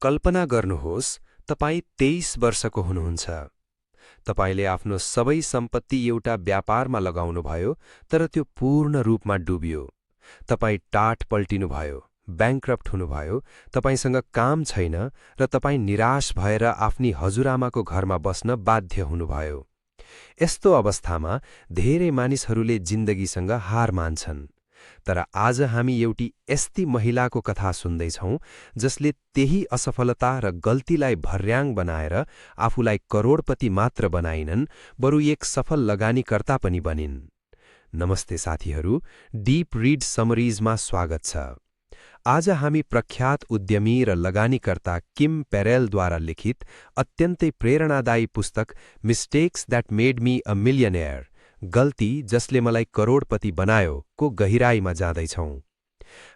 कल्पना गर्नुहोस् तपाईँ 23 वर्षको हुनुहुन्छ। तपाईले आफ्नो सबै सम्पत्ति एउटा व्यापारमा लगाउनुभयो तर त्यो पूर्ण रूपमा डुब्यो। तपाईँ टाट पल्टिनुभयो, ब्याङ्क्रप्ट हुनुभयो, तपाईसँग काम छैन र तपाईँ निराश भएर आफ्नी हजुरआमाको घरमा बस्न बाध्य हुनुभयो। यस्तो अवस्थामा धेरै मानिसहरूले जिन्दगीसँग हार मान्छन्। तर आज हामी एउटी यस्ती महिलाको कथा सुन्दैछौं जसले त्यही असफलता र गल्तीलाई भर्याङ बनाएर आफूलाई करोडपति मात्र बनाइनन्, बरु एक सफल लगानीकर्ता पनि बनिन्। नमस्ते साथीहरू, डीप रीड समरीजमा स्वागत छ। आज हामी प्रख्यात उद्यमी र लगानीकर्ता किम पेरेलद्वारा लिखित अत्यन्तै प्रेरणादायी पुस्तक mistakes that made me a millionaire, गल्ती जसले मलाई करोडपति बनायो को गहिराईमा जाँदैछौं।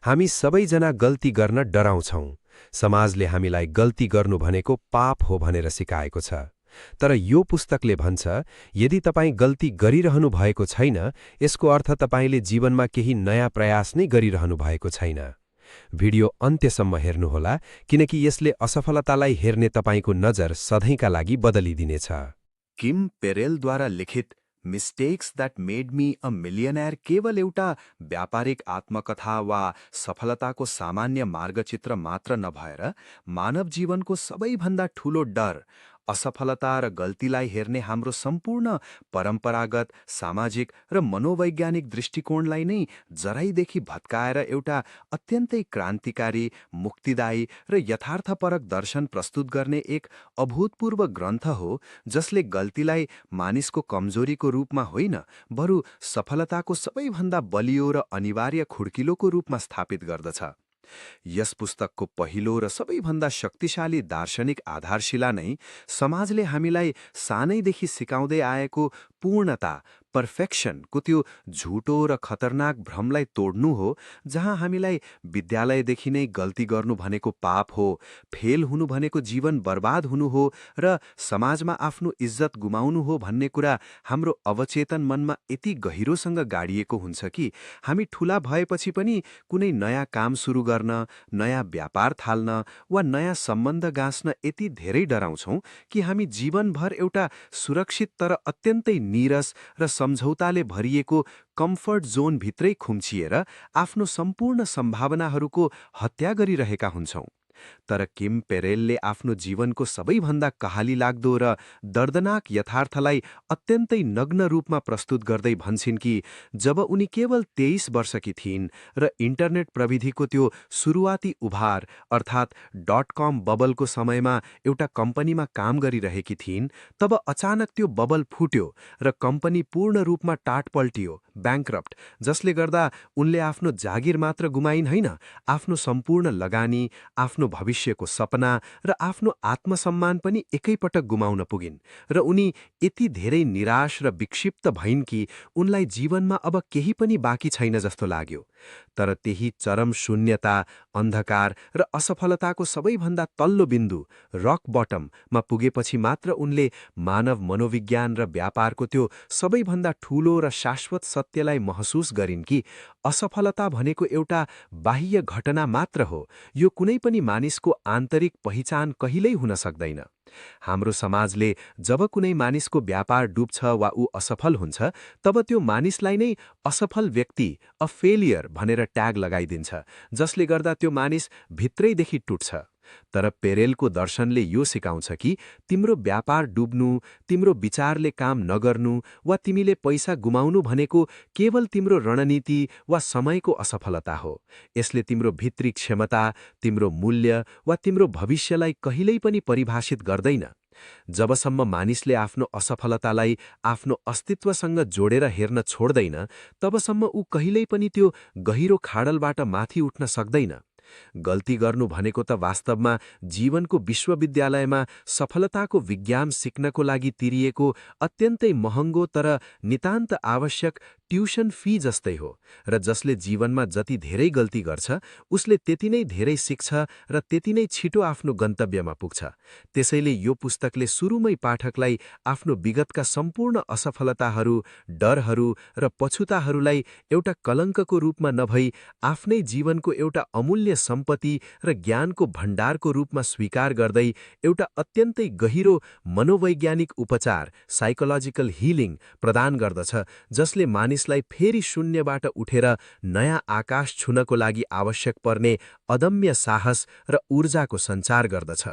हामी सबैजना गल्ती गर्न डराउँछौं। समाजले हामीलाई गल्ती गर्नु भनेको पाप हो भनेर सिकाएको छ। तर यो पुस्तकले भन्छ, यदि तपाईँ गल्ती गरिरहनु भएको छैन, यसको अर्थ तपाईले जीवनमा केही नयाँ प्रयास नै गरिरहनु भएको छैन। भिडियो अन्त्यसम्म हेर्नुहोला किनकि यसले असफलतालाई हेर्ने तपाईको नजर सधैँका लागि बदलिदिनेछ। किम पेरेलद्वारा लिखित mistakes that made me a millionaire केवल एउटा व्यापारिक आत्मकथा वा सफलताको सामान्य मार्गचित्र मात्र नभएर मानव जीवनको सबैभन्दा ठूलो डर, असफलता र गल्तीलाई हेर्ने हाम्रो सम्पूर्ण परम्परागत, सामाजिक र मनोवैज्ञानिक दृष्टिकोणलाई नै जराइदेखि भत्काएर एउटा अत्यन्तै क्रान्तिकारी, मुक्तिदायी र यथार्थपरक दर्शन प्रस्तुत गर्ने एक अभूतपूर्व ग्रन्थ हो जसले गल्तीलाई मानिसको कमजोरीको रूपमा होइन, बरु सफलताको सबैभन्दा बलियो र अनिवार्य खुड्किलोको रूपमा स्थापित गर्दछ। यस पुस्तकको पहिलो र सबैभन्दा शक्तिशाली दार्शनिक आधारशिला नै समाजले हामीलाई सानैदेखि सिकाउँदै आएको पूर्णता, पर्फेक्सनको त्यो झुटो र खतरनाक भ्रमलाई तोड्नु हो, जहाँ हामीलाई विद्यालयदेखि नै गल्ती गर्नु भनेको पाप हो, फेल हुनु भनेको जीवन बर्बाद हुनु हो र समाजमा आफ्नो इज्जत गुमाउनु हो भन्ने कुरा हाम्रो अवचेतन मनमा यति गहिरोसँग गाडिएको हुन्छ कि हामी ठूला भएपछि पनि कुनै नयाँ काम सुरु गर्न, नयाँ व्यापार थाल्न वा नयाँ सम्बन्ध गाँच्न यति धेरै डराउँछौं कि हामी जीवनभर एउटा सुरक्षित तर अत्यन्तै नीरस र सम्झौताले भरिएको कम्फर्ट जोनभित्रै खुम्चिएर आफ्नो सम्पूर्ण सम्भावनाहरूको हत्या गरिरहेका हुन्छौं। तर किम पेरेलले आफ्नो जीवनको सबैभन्दा कहाली लाग्दो र दर्दनाक यथार्थलाई अत्यन्तै नग्न रूपमा प्रस्तुत गर्दै भन्छिन् कि जब उनी केवल 23 वर्षकी थिइन् र इन्टरनेट प्रविधिको त्यो सुरुवाती उभार अर्थात् .com बबलको समयमा एउटा कम्पनीमा काम गरिरहेकी थिइन्, तब अचानक त्यो बबल फुट्यो र कम्पनी पूर्ण रूपमा टाट पल्टियो, ब्याङ्क्रप्ट, जसले गर्दा उनले आफ्नो जागिर मात्र गुमाइन् होइन, आफ्नो सम्पूर्ण लगानी, आफ्नो भविष्यको सपना र आफ्नो आत्मसम्मान पनि एकैपटक गुमाउन पुगिन् र उनी यति धेरै निराश र विक्षिप्त भइन् कि उनलाई जीवनमा अब केही पनि बाँकी छैन जस्तो लाग्यो। तर त्यही चरम शून्यता, अन्धकार र असफलताको सबैभन्दा तल्लो बिन्दु, रक बटममा पुगेपछि मात्र उनले मानव मनोविज्ञान र व्यापारको त्यो सबैभन्दा ठूलो र शाश्वत सत्यलाई महसुस गरिन् कि असफलता भनेको एउटा बाह्य घटना मात्र हो, यो कुनै पनि मानिसको आन्तरिक पहिचान कहिल्यै हुन सक्दैन। हाम्रो समाजले जब कुनै मानिसको व्यापार डुब्छ वा ऊ असफल हुन्छ, तब त्यो मानिसलाई नै असफल व्यक्ति, अ फेलियर भनेर ट्याग लगाइदिन्छ, जसले गर्दा त्यो मानिस भित्रैदेखि टुट्छ। तर पेरेलको दर्शनले यो सिकाउँछ कि तिम्रो व्यापार डुब्नु, तिम्रो विचारले काम नगर्नु वा तिमीले पैसा गुमाउनु भनेको केवल तिम्रो रणनीति वा समयको असफलता हो। यसले तिम्रो भित्री क्षमता, तिम्रो मूल्य वा तिम्रो भविष्यलाई कहिल्यै पनि परिभाषित गर्दैन। जबसम्म मानिसले आफ्नो असफलतालाई आफ्नो अस्तित्वसँग जोडेर हेर्न छोड्दैन, तबसम्म ऊ कहिल्यै पनि त्यो गहिरो खाडलबाट माथि उठ्न सक्दैन। गल्ती गर्नु भनेको त वास्तवमा जीवनको विश्वविद्यालयमा सफलताको विज्ञान सिक्नको लागि तिरिएको अत्यन्तै महँगो तर नितान्त आवश्यक ट्युसन फी जस्तै हो र जसले जीवनमा जति धेरै गल्ती गर्छ उसले त्यति नै धेरै सिक्छ र त्यति नै छिटो आफ्नो गन्तव्यमा पुग्छ। त्यसैले यो पुस्तकले सुरुमै पाठकलाई आफ्नो विगतका सम्पूर्ण असफलताहरू, डरहरू र पछुताहरूलाई एउटा कलङ्कको रूपमा नभई आफ्नै जीवनको एउटा अमूल्य सम्पत्ति र ज्ञानको भण्डारको रूपमा स्वीकार गर्दै एउटा अत्यन्तै गहिरो मनोवैज्ञानिक उपचार, साइकोलोजिकल हिलिङ प्रदान गर्दछ, जसले मानिसलाई फेरि शून्यबाट उठेर नयाँ आकाश छुनको लागि आवश्यक पर्ने अदम्य साहस र ऊर्जाको सञ्चार गर्दछ।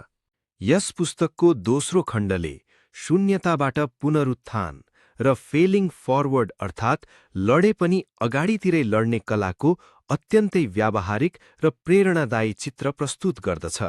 यस पुस्तकको दोस्रो खण्डले शून्यताबाट पुनरुत्थान र फेलिङ फरवर्ड अर्थात् लडे पनि अगाडितिरै लड्ने कलाको अत्यन्तै व्यावहारिक र प्रेरणादायी चित्र प्रस्तुत गर्दछ,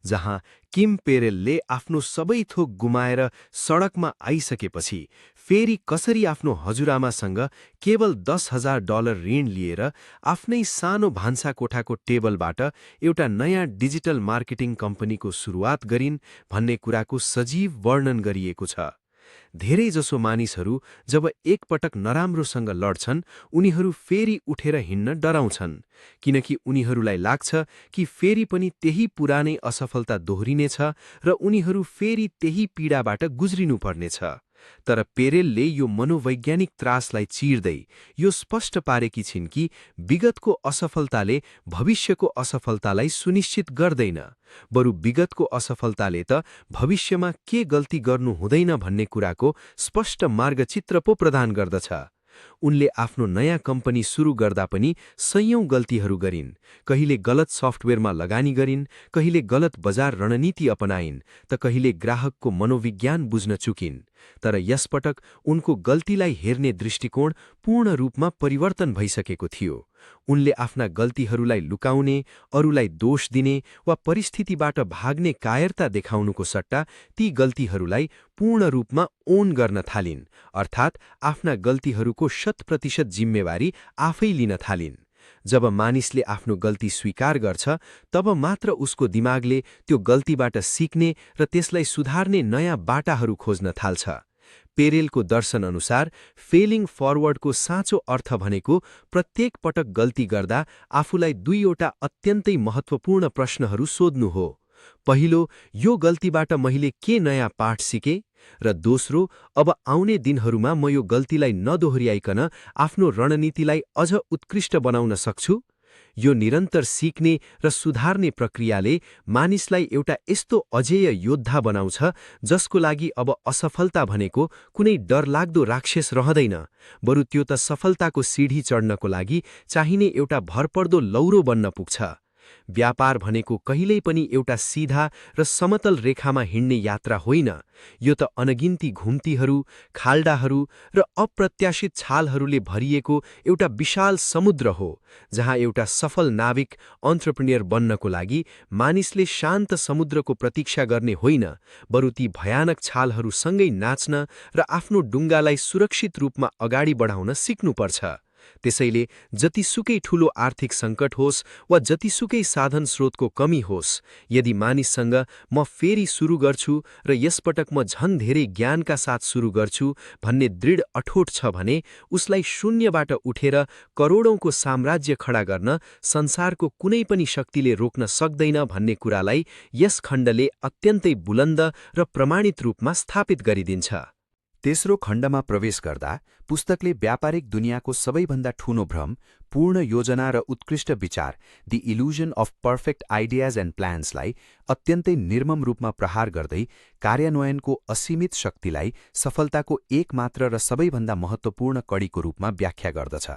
जहाँ किम पेरेलले आफ्नो सबै थोक गुमाएर सडकमा आइसकेपछि फेरि कसरी आफ्नो हजुरआमासँग केवल $10,000 ऋण लिएर आफ्नै सानो भान्साकोठाको टेबलबाट एउटा नयाँ डिजिटल मार्केटिङ कम्पनीको सुरुवात गरिन् भन्ने कुराको सजीव वर्णन गरिएको छ। धेरैजसो मानिसहरू जब एकपटक नराम्रोसँग लड्छन्, उनीहरू फेरि उठेर हिँड्न डराउँछन्, किनकि उनीहरूलाई लाग्छ कि फेरि पनि त्यही पुरानै असफलता दोहोरिनेछ र उनीहरू फेरि त्यही पीडाबाट गुज्रिनुपर्नेछ। तर पेरेलले यो मनोवैज्ञानिक त्रासलाई चिर्दै यो स्पष्ट पारेकी छिन् कि विगतको असफलताले भविष्यको असफलतालाई सुनिश्चित गर्दैन, बरु विगतको असफलताले त भविष्यमा के गल्ती गर्नु हुँदैन भन्ने कुराको स्पष्ट मार्गचित्र पो प्रदान गर्दछ। उनले आफ्नो नयाँ कम्पनी सुरु गर्दा पनि सयौं गल्तीहरू गरिन्। कहिले गलत सफ्टवेयरमा लगानी गरिन्, कहिले गलत बजार रणनीति अपनाइन्, त कहिले ग्राहकको मनोविज्ञान बुझ्न चुकिन्। तर यसपटक उनको गल्तीलाई हेर्ने दृष्टिकोण पूर्ण रूपमा परिवर्तन भइसकेको थियो। उनले आफ्ना गल्तीहरूलाई लुकाउने, अरूलाई दोष दिने वा परिस्थितिबाट भाग्ने कायरता देखाउनुको सट्टा ती गल्तीहरूलाई पूर्ण रूपमा ओन गर्न थालिन्, अर्थात् आफ्ना गल्तीहरूको 100% जिम्मेवारी आफै लिन थालिन्। जब मानिसले आफ्नो गल्ती स्वीकार गर्छ, तब मात्र उसको दिमागले त्यो गल्तीबाट सिक्ने र त्यसलाई सुधार्ने नयाँ बाटाहरू खोज्न थाल्छ। पेरेलको दर्शनअनुसार फेलिङ फरवर्डको साँचो अर्थ भनेको प्रत्येक पटक गल्ती गर्दा आफूलाई दुईवटा अत्यन्तै महत्त्वपूर्ण प्रश्नहरू सोध्नु हो। पहिलो, यो गल्तीबाट मैले के नयाँ पाठ सिकेँ? र दोस्रो, अब आउने दिनहरूमा म यो गल्तीलाई नदोहोर्याइकन आफ्नो रणनीतिलाई अझ उत्कृष्ट बनाउन सक्छु? यो निरन्तर सिक्ने र सुधार्ने प्रक्रियाले मानिसलाई एउटा यस्तो अजेय योद्धा बनाउँछ जसको लागि अब असफलता भनेको कुनै डरलाग्दो राक्षस रहँदैन, बरु त्यो त सफलताको सिढी चढ्नको लागि चाहिने एउटा भरपर्दो लौरो बन्न पुग्छ। व्यापार भनेको कहिल्यै पनि एउटा सिधा र समतल रेखामा हिँड्ने यात्रा होइन। यो त अनगिन्ती घुम्तीहरू, खाल्डाहरू र अप्रत्याशित छालहरूले भरिएको एउटा विशाल समुद्र हो, जहाँ एउटा सफल नाविक एन्टरप्रेन्योर बन्नको लागि मानिसले शान्त समुद्रको प्रतीक्षा गर्ने होइन, बरु ती भयानक छालहरूसँगै नाच्न र आफ्नो डुङ्गालाई सुरक्षित रूपमा अगाडि बढाउन सिक्नुपर्छ। त्यसैले जतिसुकै ठूलो आर्थिक सङ्कट होस् वा जतिसुकै साधन स्रोतको कमी होस्, यदि मानिससँग म फेरि सुरु गर्छु र यसपटक म झन् धेरै ज्ञानका साथ सुरु गर्छु भन्ने दृढ अठोट छ भने उसलाई शून्यबाट उठेर करोडौंको साम्राज्य खडा गर्न संसारको कुनै पनि शक्तिले रोक्न सक्दैन भन्ने कुरालाई यस खण्डले अत्यन्तै बुलन्द र प्रमाणित रूपमा स्थापित गरिदिन्छ। तेस्रो खण्डमा प्रवेश गर्दा पुस्तकले व्यापारिक दुनियाँको सबैभन्दा ठूलो भ्रम, पूर्ण योजना र उत्कृष्ट विचार, the illusion of perfect ideas and प्लान्सलाई अत्यन्तै निर्मम रूपमा प्रहार गर्दै कार्यान्वयनको असीमित शक्तिलाई सफलताको एकमात्र र सबैभन्दा महत्त्वपूर्ण कडीको रूपमा व्याख्या गर्दछ।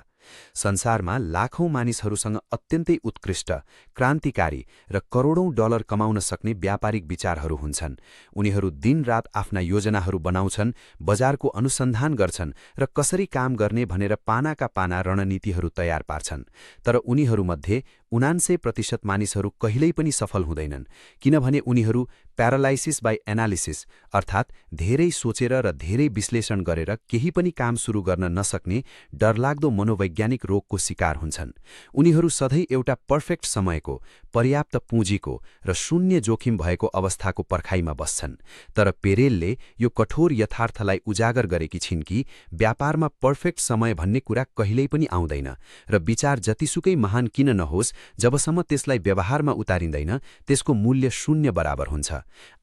संसारमा लाखौं मानिसहरूसँग अत्यन्तै उत्कृष्ट, क्रान्तिकारी र करोडौं डलर कमाउन सक्ने व्यापारिक विचारहरू हुन्छन्। उनीहरू दिनरात आफ्ना योजनाहरू बनाउँछन्, बजारको अनुसन्धान गर्छन् र कसरी काम गर्ने भनेर पानाका पाना रणनीतिहरू तयार पार्छन्। तर उनीहरूमध्ये 99% मानिसहरू कहिल्यै पनि सफल हुँदैनन् किनभने उनीहरू प्यारालाइसिस बाई एनालिसिस अर्थात् धेरै सोचेर र धेरै विश्लेषण गरेर केही पनि काम सुरु गर्न नसक्ने डरलाग्दो मनोवैज्ञानिक रोगको शिकार हुन्छन्। उनीहरू सधैँ एउटा पर्फेक्ट समयको, पर्याप्त पुँजीको र शून्य जोखिम भएको अवस्थाको पर्खाइमा बस्छन्। तर पेरेलले यो कठोर यथार्थलाई उजागर गरेकी छिन् कि व्यापारमा पर्फेक्ट समय भन्ने कुरा कहिल्यै पनि आउँदैन र विचार जतिसुकै महान किन नहोस्, जबसम्म त्यसलाई व्यवहारमा उतारिँदैन त्यसको मूल्य शून्य बराबर हुन्छ।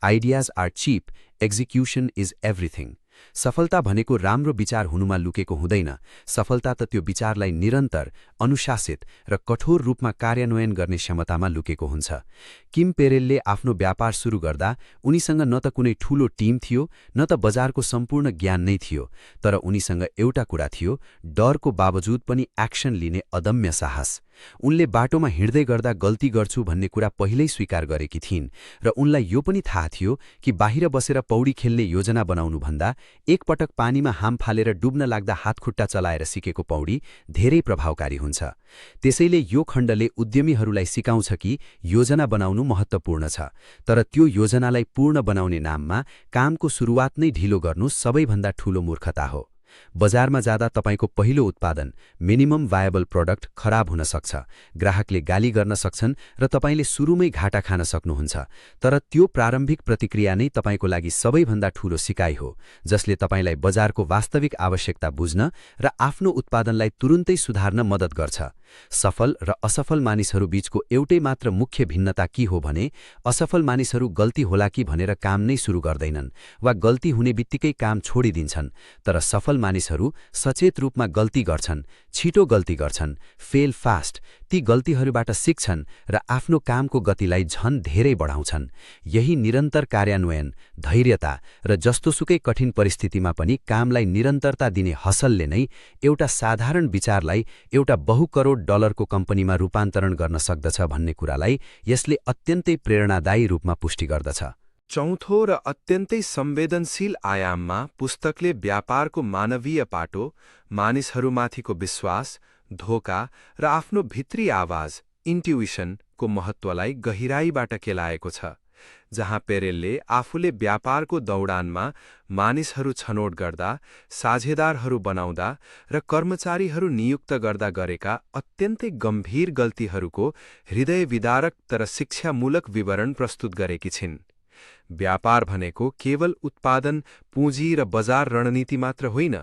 Ideas are cheap, execution is everything. सफलता भनेको राम्रो विचार हुनुमा लुकेको हुँदैन, सफलता त त्यो विचारलाई निरन्तर, अनुशासित र कठोर रूपमा कार्यान्वयन गर्ने क्षमतामा लुकेको हुन्छ। किम पेरेलले आफ्नो व्यापार सुरु गर्दा उनीसँग न त कुनै ठूलो टिम थियो न त बजारको सम्पूर्ण ज्ञान नै थियो, तर उनीसँग एउटा कुरा थियो, डरको बावजुद पनि एक्सन लिने अदम्य साहस। उनले बाटोमा हिँड्दै गर्दा गल्ती गर्छु भन्ने कुरा पहिल्यै स्वीकार गरेकी थिइन् र उनलाई यो पनि थाहा थियो कि बाहिर बसेर पौडी खेल्ने योजना बनाउनुभन्दा एकपटक पानीमा हाम फालेर डुब्न लाग्दा हातखुट्टा चलाएर सिकेको पौडी धेरै प्रभावकारी हुन्छ। त्यसैले यो खण्डले उद्यमीहरूलाई सिकाउँछ कि योजना बनाउनु महत्त्वपूर्ण छ, तर त्यो योजनालाई पूर्ण बनाउने नाममा कामको सुरुवात नै ढिलो गर्नु सबैभन्दा ठूलो मूर्खता हो। बजारमा जाँदा तपाईको पहिलो उत्पादन, मिनिमम वायबल प्रोडक्ट खराब हुन सक्छ, ग्राहकले गाली गर्न सक्छन् र तपाईले सुरुमै घाटा खान सक्नुहुन्छ, तर त्यो प्रारम्भिक प्रतिक्रिया नै तपाईको लागि सबैभन्दा ठूलो सिकाइ हो, जसले तपाईलाई बजारको वास्तविक आवश्यकता बुझ्न र आफ्नो उत्पादनलाई तुरुन्तै सुधार्न मद्दत गर्छ। सफल र असफल मानिसहरू बीचको एउटै मात्र मुख्य भिन्नता के हो भने असफल मानिसहरू गल्ती होला कि भनेर काम नै सुरु गर्दैनन् वा गल्ती हुने बित्तिकै काम छोडिदिन्छन्, तर सफल मानिसहरू सचेत रूपमा गल्ती गर्छन्, छिटो गल्ती गर्छन्, फेल फास्ट, ती गल्तीहरूबाट सिक्छन् र आफ्नो कामको गतिलाई झन धेरै बढाउँछन्। यही निरन्तर कार्यान्वयन, धैर्यता र जस्तोसुकै कठिन परिस्थितिमा पनि कामलाई निरन्तरता दिने हसलले नै एउटा साधारण विचारलाई एउटा बहुकरोड डलरको कम्पनीमा रूपान्तरण गर्न सक्दछ भन्ने कुरालाई यसले अत्यन्तै प्रेरणादायी रूपमा पुष्टि गर्दछ। चौथो र अत्यन्तै संवेदनशील आयाममा पुस्तकले व्यापारको मानवीय पाटो, मानिसहरूमाथिको विश्वास, धोका र आफ्नो भित्री आवाज, इन्ट्युइसनको महत्त्वलाई गहिराईबाट केलाएको छ। जहाँ पेरेलले आफूले व्यापारको दौडानमा मानिसहरू छनौट गर्दा, साझेदारहरू बनाउँदा र कर्मचारीहरू नियुक्त गर्दा गरेका अत्यन्तै गम्भीर गल्तीहरूको हृदय विदारक तर शिक्षामूलक विवरण प्रस्तुत गरेकी छिन्। व्यापार भनेको केवल उत्पादन, पुँजी र बजार रणनीति मात्र होइन,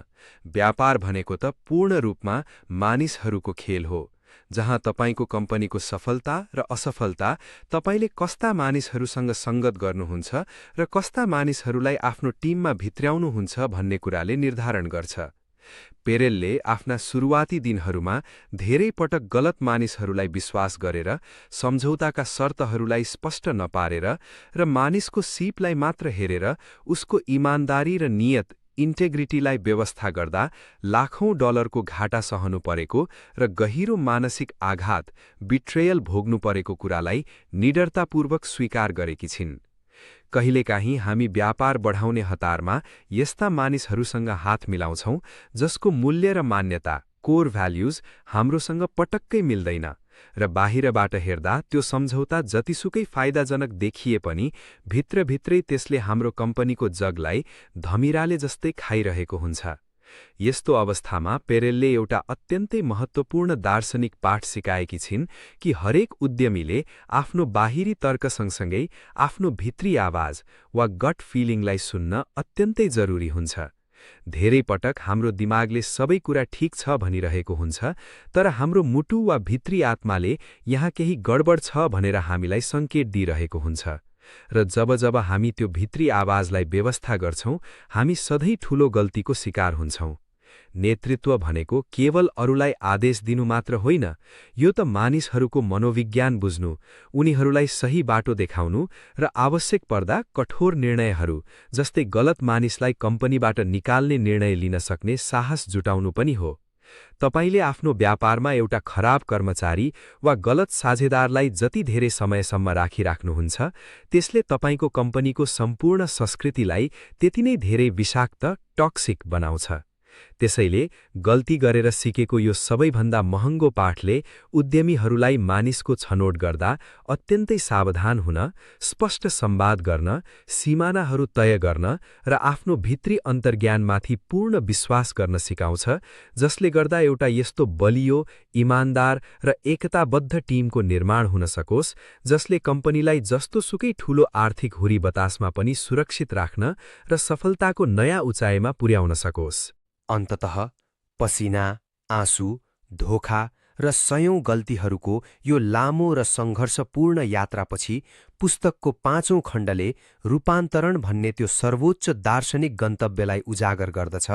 व्यापार भनेको त पूर्ण रूपमा मानिसहरूको खेल हो, जहाँ तपाईको कम्पनीको सफलता र असफलता तपाईले कस्ता मानिसहरूसँग संगत गर्नुहुन्छ र कस्ता मानिसहरूलाई आफ्नो टिममा भित्र्याउनुहुन्छ भन्ने कुराले निर्धारण गर्छ। पेरेलले आफ्ना सुरुवाती दिनहरूमा धेरै पटक गलत मानिसहरूलाई विश्वास गरेर, सम्झौताका शर्तहरूलाई स्पष्ट नपारेर र मानिसको सीपलाई मात्र हेरेर उसको इमानदारी र नियत, इन्टेग्रिटीलाई व्यवस्था गर्दा लाखौं डलरको घाटा सहनु परेको र गहिरो मानसिक आघात, बिट्रेयल भोग्नु परेको कुरालाई निडरतापूर्वक स्वीकार गरेकी छिन्। कहिलेकाहीँ हामी व्यापार बढाउने हतारमा यस्ता मानिसहरूसँग हात मिलाउँछौं जसको मूल्य र मान्यता, कोर भ्याल्युज हाम्रोसँग पटक्कै मिल्दैन र बाहिरबाट हेर्दा त्यो सम्झौता जतिसुकै फाइदाजनक देखिए पनि भित्रभित्रै त्यसले हाम्रो कम्पनीको जगलाई धमिराले जस्तै खाइरहेको हुन्छ। यस्तो अवस्थामा पेरेलले एउटा अत्यन्तै महत्त्वपूर्ण दार्शनिक पाठ सिकाएकी छिन् कि हरेक उद्यमीले आफ्नो बाहिरी तर्क सँगसँगै आफ्नो भित्री आवाज वा गट फिलिङलाई सुन्न अत्यन्तै जरुरी हुन्छ। धेरै पटक हाम्रो दिमागले सबै कुरा ठिक छ भनिरहेको हुन्छ, तर हाम्रो मुटु वा भित्री आत्माले यहाँ केही गडबड छ भनेर हामीलाई सङ्केत दिइरहेको हुन्छ। र जब हामी त्यो भित्री आवाजलाई व्यवस्था गर्छौं, हामी सधैँ ठूलो गल्तीको शिकार हुन्छौं। नेतृत्व भनेको केवल अरूलाई आदेश दिनु मात्र होइन, यो त मानिसहरूको मनोविज्ञान बुझ्नु, उनीहरूलाई सही बाटो देखाउनु र आवश्यक पर्दा कठोर निर्णयहरू जस्तै गलत मानिसलाई कम्पनीबाट निकाल्ने निर्णय लिन सक्ने साहस जुटाउनु पनि हो। तपाईले आफ्नो व्यापारमा एउटा खराब कर्मचारी वा गलत साझेदारलाई जति धेरै समयसम्म राखिराख्नुहुन्छ, त्यसले तपाईको कम्पनीको सम्पूर्ण संस्कृतिलाई त्यति नै धेरै विषाक्त, टक्सिक बनाउँछ। त्यसैले गल्ती गरेर सिकेको यो सबैभन्दा महँगो पाठले उद्यमीहरूलाई मानिसको छनोट गर्दा अत्यन्तै सावधान हुन, स्पष्ट संवाद गर्न, सीमानाहरू तय गर्न र आफ्नो भित्री अन्तर्ज्ञानमाथि पूर्ण विश्वास गर्न सिकाउँछ, जसले गर्दा एउटा यस्तो बलियो, इमानदार र एकताबद्ध टिमको निर्माण हुन सकोस् जसले कम्पनीलाई जस्तोसुकै ठूलो आर्थिक हुरी बतासमा पनि सुरक्षित राख्न र सफलताको नयाँ उचाइमा पुर्याउन सकोस्। अन्ततः पसिना, आँसु, धोखा र सयौं गल्तीहरूको यो लामो र सङ्घर्षपूर्ण यात्रापछि पुस्तकको 5औं खण्डले रूपान्तरण भन्ने त्यो सर्वोच्च दार्शनिक गन्तव्यलाई उजागर गर्दछ,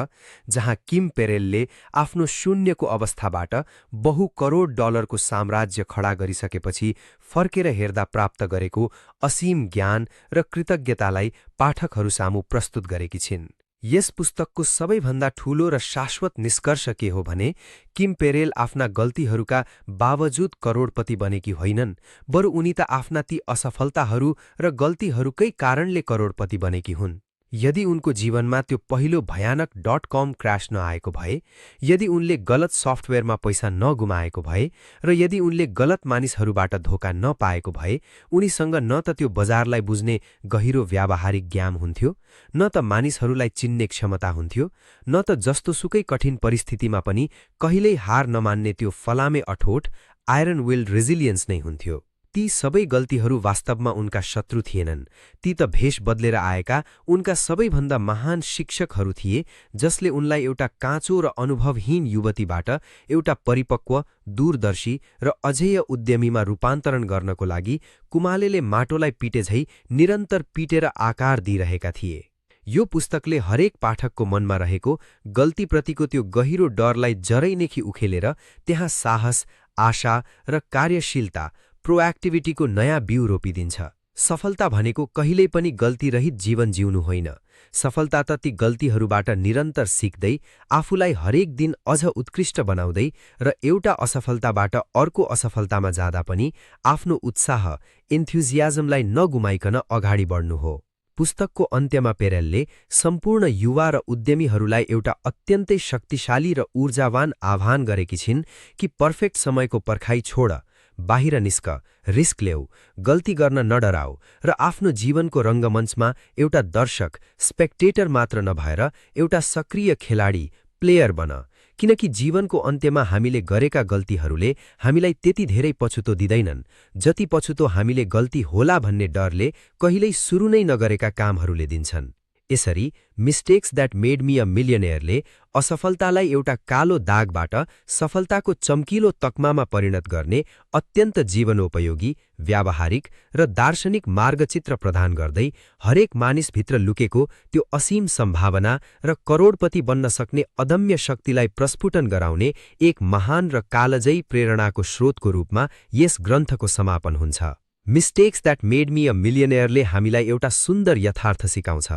जहाँ किम पेरेलले आफ्नो शून्यको अवस्थाबाट बहु करोड डलरको साम्राज्य खडा गरिसकेपछि फर्केर हेर्दा प्राप्त गरेको असीम ज्ञान र कृतज्ञतालाई पाठकहरूसामु प्रस्तुत गरेकी छिन्। यस पुस्तकको सबैभन्दा ठूलो र शाश्वत निष्कर्ष के हो भने किम पेरेल आफ्ना गल्तीहरूका बावजुद करोडपति बनेकी होइनन्, बरु उनी त आफ्ना ती असफलताहरू र गल्तीहरूकै कारणले करोडपति बनेकी हुन्। यदि उनको जीवनमा त्यो पहिलो भयानक .com क्राश नआएको भए, यदि उनले गलत सफ्टवेयरमा पैसा नगुमाएको भए र यदि उनले गलत मानिसहरूबाट धोका नपाएको भए, उनीसँग न त त्यो बजारलाई बुझ्ने गहिरो व्यावहारिक ज्ञान हुन्थ्यो, न त मानिसहरूलाई चिन्ने क्षमता हुन्थ्यो, न त जस्तोसुकै कठिन परिस्थितिमा पनि कहिल्यै हार नमान्ने त्यो फलामे अठोट आयरन विल रेजिलियन्स नै हुन्थ्यो। ती सबै गल्तीहरू वास्तवमा उनका शत्रु थिएनन्, ती त भेष बदलेर आएका उनका सबैभन्दा महान शिक्षकहरू थिए, जसले उनलाई एउटा काँचो र अनुभवहीन युवतीबाट एउटा परिपक्व, दूरदर्शी र अझेय उद्यमीमा रूपान्तरण गर्नको लागि कुमालेले माटोलाई पिटेझै निरन्तर पिटेर आकार दिइरहेका थिए। यो पुस्तकले हरेक पाठकको मनमा रहेको गल्तीप्रतिको त्यो गहिरो डरलाई जरैदेखि उखेलेर त्यहाँ साहस, आशा र कार्यशीलता, प्रोएक्टिभिटीको नयाँ बिउ रोपिदिन्छ। सफलता भनेको कहिल्यै पनि गल्तीरहित जीवन जिउनु होइन। सफलता त ती गल्तीहरूबाट निरन्तर सिक्दै, आफूलाई हरेक दिन अझ उत्कृष्ट बनाउँदै र एउटा असफलताबाट अर्को असफलतामा जाँदा पनि आफ्नो उत्साह, इन्थ्युजियाजमलाई नगुमाइकन अगाडि बढ्नु हो। पुस्तकको अन्त्यमा पेरेलले सम्पूर्ण युवा र उद्यमीहरूलाई एउटा अत्यन्तै शक्तिशाली र ऊर्जावान आह्वान गरेकी छिन् कि पर्फेक्ट समयको पर्खाइ छोड, बाहिर निस्क, रिस्क ल्याऊ, गल्ती गर्न नडराऊ र आफ्नो जीवनको रङ्गमञ्चमा एउटा दर्शक, स्पेक्टेटर मात्र नभएर एउटा सक्रिय खेलाडी, प्लेयर बन, किनकि जीवनको अन्त्यमा हामीले गरेका गल्तीहरूले हामीलाई त्यति धेरै पछुतो दिँदैनन् जति पछुतो हामीले गल्ती होला भन्ने डरले कहिल्यै सुरु नै नगरेका कामहरूले दिन्छन्। यसरी mistakes that made me a मिलियनेयरले असफलतालाई एउटा कालो दागबाट सफलताको चम्किलो तकमामा परिणत गर्ने अत्यन्त जीवनोपयोगी, व्यावहारिक र दार्शनिक मार्गचित्र प्रदान गर्दै हरेक मानिसभित्र लुकेको त्यो असीम सम्भावना र करोडपति बन्न सक्ने अदम्य शक्तिलाई प्रस्फुटन गराउने एक महान र कालजयी प्रेरणाको स्रोतको रूपमा यस ग्रन्थको समापन हुन्छ। Mistakes that made me a मिलियनेयरले हामीलाई एउटा सुन्दर यथार्थ सिकाउँछ।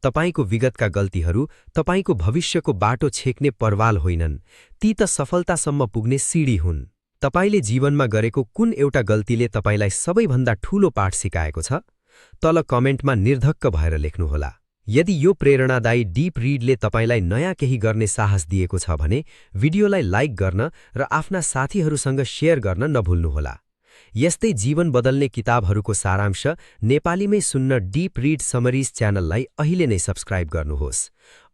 तपाईको विगतका गल्तीहरू तपाईको भविष्यको बाटो छेक्ने परवाल होइनन्, ती त सफलतासम्म पुग्ने सिडी हुन्। तपाईले जीवनमा गरेको कुन एउटा गल्तीले तपाईलाई सबैभन्दा ठूलो पाठ सिकाएको छ? तल कमेन्टमा निर्धक्क भएर लेख्नुहोला। यदि यो प्रेरणादायी डीप रिडले तपाईलाई नयाँ केही गर्ने साहस दिएको छ भने भिडियोलाई लाइक गर्न र आफ्ना साथीहरूसँग शेयर गर्न नभुल्नुहोला। यस्तै जीवन बदल्ने किताबहरूको सारांश नेपालीमै सुन्न डीप रिड समरीज च्यानललाई अहिले नै सब्स्क्राइब गर्नुहोस्।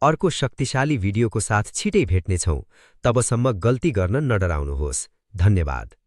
अर्को शक्तिशाली भिडियोको साथ छिटै भेट्नेछौँ। तबसम्म गल्ती गर्न नडराउनुहोस्। धन्यवाद।